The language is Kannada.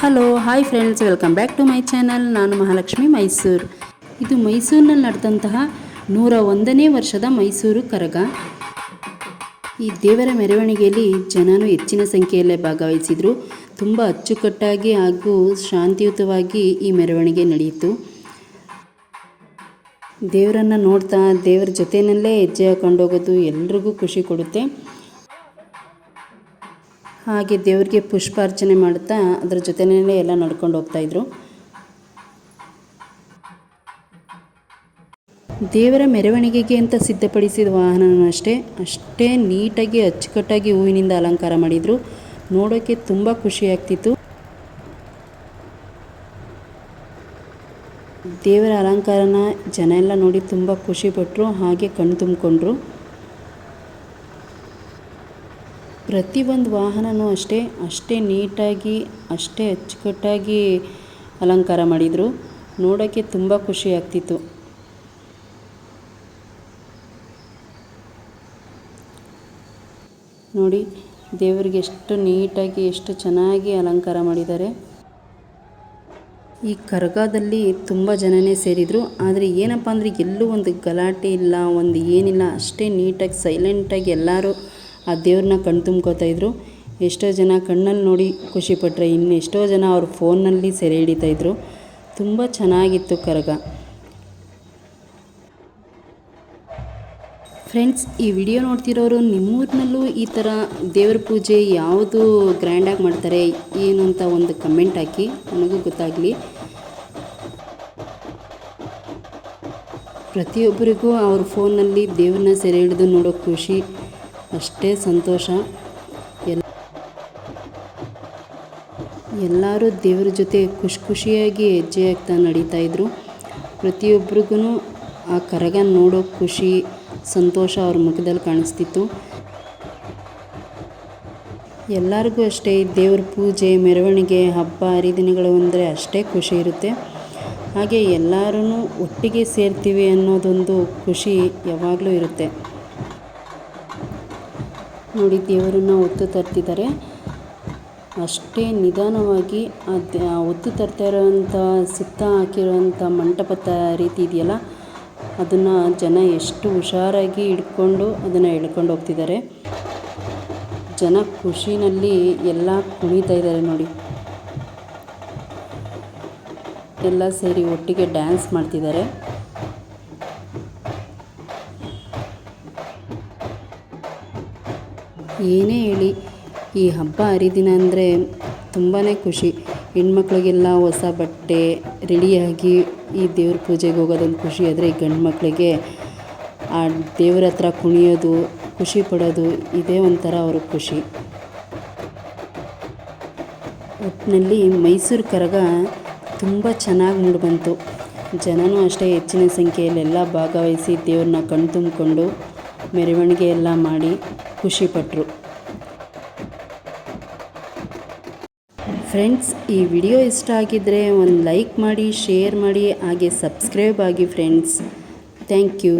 Hello hi friends, welcome back to my channel. ನಾನು ಮಹಾಲಕ್ಷ್ಮಿ ಮೈಸೂರು. ಇದು ಮೈಸೂರಿನಲ್ಲಿ ನಡೆದಂತಹ 101ನೇ ವರ್ಷದ ಮೈಸೂರು ಕರಗ. ಈ ದೇವರ ಮೆರವಣಿಗೆಯಲ್ಲಿ ಜನರು ಹೆಚ್ಚಿನ ಸಂಖ್ಯೆಯಲ್ಲೇ ಭಾಗವಹಿಸಿದರು. ತುಂಬ ಅಚ್ಚುಕಟ್ಟಾಗಿ ಹಾಗೂ ಶಾಂತಿಯುತವಾಗಿ ಈ ಮೆರವಣಿಗೆ ನಡೆಯಿತು. ದೇವರನ್ನು ನೋಡ್ತಾ ದೇವರ ಜೊತೆಯಲ್ಲೇ ಹೆಜ್ಜೆ ಹಾಕೊಂಡು ಹೋಗೋದು ಎಲ್ರಿಗೂ ಖುಷಿ ಕೊಡುತ್ತೆ. ಹಾಗೆ ದೇವರಿಗೆ ಪುಷ್ಪಾರ್ಚನೆ ಮಾಡುತ್ತಾ ಅದರ ಜೊತೆಯಲ್ಲೇ ಎಲ್ಲ ನಡ್ಕೊಂಡು ಹೋಗ್ತಾಯಿದ್ರು. ದೇವರ ಮೆರವಣಿಗೆಗೆ ಅಂತ ಸಿದ್ಧಪಡಿಸಿದ ವಾಹನನೂ ಅಷ್ಟೇ ನೀಟಾಗಿ ಅಚ್ಚುಕಟ್ಟಾಗಿ ಹೂವಿನಿಂದ ಅಲಂಕಾರ ಮಾಡಿದರು. ನೋಡೋಕ್ಕೆ ತುಂಬ ಖುಷಿಯಾಗ್ತಿತ್ತು. ದೇವರ ಅಲಂಕಾರನ ಜನ ಎಲ್ಲ ನೋಡಿ ತುಂಬ ಖುಷಿಪಟ್ಟರು, ಹಾಗೆ ಕಣ್ಣು ತುಂಬಿಕೊಂಡ್ರು. ಪ್ರತಿಯೊಂದು ವಾಹನನೂ ಅಷ್ಟೇ ನೀಟಾಗಿ ಅಷ್ಟೇ ಅಚ್ಚುಕಟ್ಟಾಗಿ ಅಲಂಕಾರ ಮಾಡಿದರು. ನೋಡೋಕ್ಕೆ ತುಂಬ ಖುಷಿ ಆಗ್ತಿತ್ತು. ನೋಡಿ ದೇವರಿಗೆ ಎಷ್ಟು ನೀಟಾಗಿ ಎಷ್ಟು ಚೆನ್ನಾಗಿ ಅಲಂಕಾರ ಮಾಡಿದ್ದಾರೆ. ಈ ಕರಗದಲ್ಲಿ ತುಂಬ ಜನನೇ ಸೇರಿದರು. ಆದರೆ ಏನಪ್ಪ ಅಂದರೆ ಎಲ್ಲೂ ಒಂದು ಗಲಾಟೆ ಇಲ್ಲ, ಒಂದು ಏನಿಲ್ಲ. ಅಷ್ಟೇ ನೀಟಾಗಿ ಸೈಲೆಂಟಾಗಿ ಎಲ್ಲರೂ ಆ ದೇವ್ರನ್ನ ಕಣ್ಣು ತುಂಬ್ಕೋತಾ ಇದ್ರು. ಎಷ್ಟೋ ಜನ ಕಣ್ಣಲ್ಲಿ ನೋಡಿ ಖುಷಿಪಟ್ಟರೆ, ಇನ್ನು ಎಷ್ಟೋ ಜನ ಅವ್ರ ಫೋನ್ನಲ್ಲಿ ಸೆರೆ ಹಿಡಿತಾಯಿದ್ರು. ತುಂಬ ಚೆನ್ನಾಗಿತ್ತು ಕರಗ. ಫ್ರೆಂಡ್ಸ್, ಈ ವಿಡಿಯೋ ನೋಡ್ತಿರೋರು ನಿಮ್ಮೂರಿನಲ್ಲೂ ಈ ಥರ ದೇವ್ರ ಪೂಜೆ ಯಾವುದು ಗ್ರ್ಯಾಂಡಾಗಿ ಮಾಡ್ತಾರೆ ಏನು ಅಂತ ಒಂದು ಕಮೆಂಟ್ ಹಾಕಿ, ನನಗೂ ಗೊತ್ತಾಗಲಿ. ಪ್ರತಿಯೊಬ್ಬರಿಗೂ ಅವ್ರ ಫೋನಲ್ಲಿ ದೇವ್ರನ್ನ ಸೆರೆ ಹಿಡಿದು ನೋಡೋ ಖುಷಿ ಅಷ್ಟೇ ಸಂತೋಷ. ಎಲ್ಲರೂ ದೇವರ ಜೊತೆ ಖುಷಿಯಾಗಿ ಹೆಜ್ಜೆ ಹಾಕ್ತಾ ನಡೀತಾಯಿದ್ರು. ಪ್ರತಿಯೊಬ್ಬರಿಗೂ ಆ ಕರಗ ನೋಡೋ ಖುಷಿ ಸಂತೋಷ ಅವ್ರ ಮುಖದಲ್ಲಿ ಕಾಣಿಸ್ತಿತ್ತು. ಎಲ್ಲರಿಗೂ ಅಷ್ಟೇ ದೇವ್ರ ಪೂಜೆ ಮೆರವಣಿಗೆ ಹಬ್ಬ ಹರಿದಿನಗಳು ಅಂದರೆ ಅಷ್ಟೇ ಖುಷಿ ಇರುತ್ತೆ. ಹಾಗೆ ಎಲ್ಲರೂ ಒಟ್ಟಿಗೆ ಸೇರ್ತೀವಿ ಅನ್ನೋದೊಂದು ಖುಷಿ ಯಾವಾಗಲೂ ಇರುತ್ತೆ. ನೋಡಿ ದೇವರನ್ನು ಹೊತ್ತು ತರ್ತಿದ್ದಾರೆ. ಅಷ್ಟೇ ನಿಧಾನವಾಗಿ ಹೊತ್ತು ತರ್ತಾ ಇರೋವಂಥ ಸುತ್ತ ಹಾಕಿರೋವಂಥ ಮಂಟಪದ ರೀತಿ ಇದೆಯಲ್ಲ, ಅದನ್ನು ಜನ ಎಷ್ಟು ಹುಷಾರಾಗಿ ಹಿಡ್ಕೊಂಡು ಅದನ್ನು ಎಳ್ಕೊಂಡು ಹೋಗ್ತಿದ್ದಾರೆ. ಜನ ಖುಷಿನಲ್ಲಿ ಎಲ್ಲ ಕುಣಿತಾ ಇದ್ದಾರೆ ನೋಡಿ. ಎಲ್ಲ ಸೇರಿ ಒಟ್ಟಿಗೆ ಡ್ಯಾನ್ಸ್ ಮಾಡ್ತಿದ್ದಾರೆ. ಏನೇ ಹೇಳಿ, ಈ ಹಬ್ಬ ಹರಿದಿನ ಅಂದರೆ ತುಂಬಾ ಖುಷಿ. ಹೆಣ್ಮಕ್ಳಿಗೆಲ್ಲ ಹೊಸ ಬಟ್ಟೆ ರೆಡಿಯಾಗಿ ಈ ದೇವ್ರ ಪೂಜೆಗೆ ಹೋಗೋದೊಂದು ಖುಷಿ. ಆದರೆ ಈ ಗಂಡು ಮಕ್ಕಳಿಗೆ ಆ ದೇವ್ರ ಹತ್ರ ಕುಣಿಯೋದು, ಖುಷಿ ಪಡೋದು ಇದೇ ಒಂಥರ ಅವ್ರಿಗೆ ಖುಷಿ. ಒಟ್ಟಿನಲ್ಲಿ ಮೈಸೂರು ಕರಗ ತುಂಬ ಚೆನ್ನಾಗಿ ಮೂಡಿಬಂತು. ಜನನೂ ಅಷ್ಟೇ ಹೆಚ್ಚಿನ ಸಂಖ್ಯೆಯಲ್ಲೆಲ್ಲ ಭಾಗವಹಿಸಿ ದೇವ್ರನ್ನ ಕಣ್ಣು ತುಂಬಿಕೊಂಡು ಮೆರವಣಿಗೆ ಎಲ್ಲ ಮಾಡಿ ಖುಷಿಪಟ್ಟರು. ಫ್ರೆಂಡ್ಸ್, ಈ ವಿಡಿಯೋ ಇಷ್ಟ ಆಗಿದ್ದರೆ ಒಂದು ಲೈಕ್ ಮಾಡಿ, ಶೇರ್ ಮಾಡಿ, ಹಾಗೆ ಸಬ್ಸ್ಕ್ರೈಬ್ ಆಗಿ ಫ್ರೆಂಡ್ಸ್. Thank you.